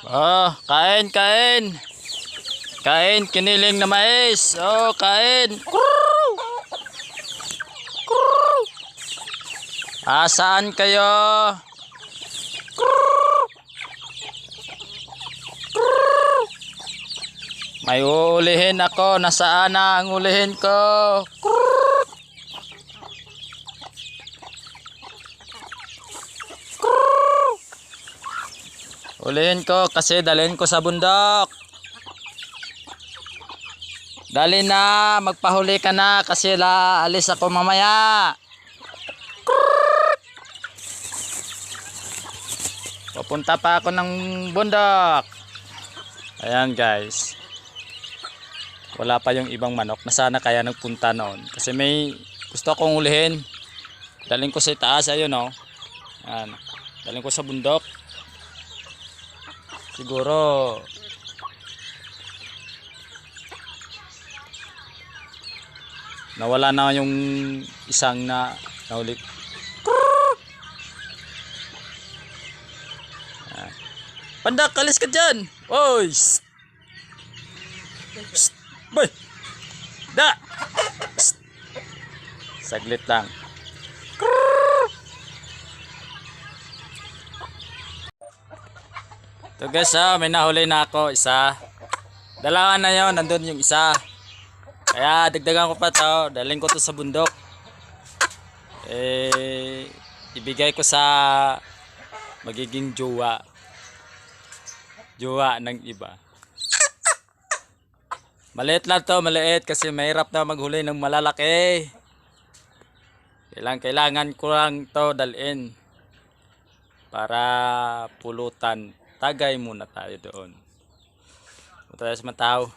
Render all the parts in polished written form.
Oh, kain, kain. Kain, kiniling na mais. Oh, kain. Saan kayo? May uulihin ako. Nasaan na ang ulihin ko? Ulihin ko kasi dalhin ko sa bundok. Dali na, magpahuli ka na kasi alis ako mamaya. Pupunta pa ako ng bundok. Ayan guys. Wala pa yung ibang manok na sana kaya nagpunta noon. Kasi may gusto akong ulihin. Dalhin ko sa itaas, ayun oh. Ayan. Dalhin ko sa bundok. Siguro nawala na yung isang na nahuli. Pandak, alis ka dyan. Oy! Boy! Da! Saglit lang. Ito guys, may nahuli na ako isa. Dalawa na yun, nandun yung isa. Kaya dagdagan ko pa to, dalhin ko to sa bundok. Ibigay ko sa magiging jowa. Jowa ng iba. Maliit lang to, maliit kasi mahirap na maghuli ng malalaki. Kailangan ko lang to dalhin para pulutan. Tagay muna tayo doon. Punta tayo sa Mataw.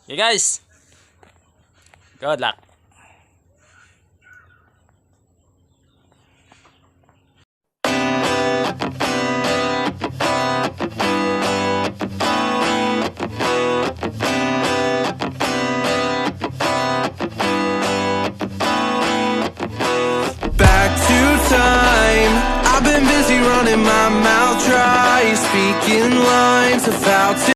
Okay guys. Good luck. Back to time. I've been busy running my mouth dry, speaking lines about to